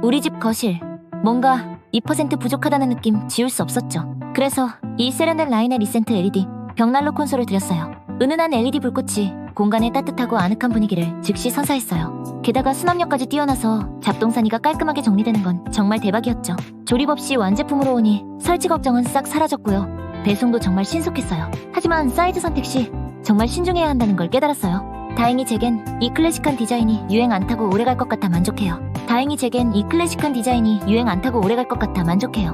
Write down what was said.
우리 집 거실. 뭔가 2% 부족하다는 느낌 지울 수 없었죠. 그래서 이 세련된 라인의 리센트 LED 벽난로 콘솔을 드렸어요. 은은한 LED 불꽃이 공간의 따뜻하고 아늑한 분위기를 즉시 선사했어요. 게다가 수납력까지 뛰어나서 잡동사니가 깔끔하게 정리되는 건 정말 대박이었죠. 조립 없이 완제품으로 오니 설치 걱정은 싹 사라졌고요. 배송도 정말 신속했어요. 하지만 사이즈 선택 시 정말 신중해야 한다는 걸 깨달았어요. 다행히 제겐 이 클래식한 디자인이 유행 안 타고 오래 갈 것 같아 만족해요.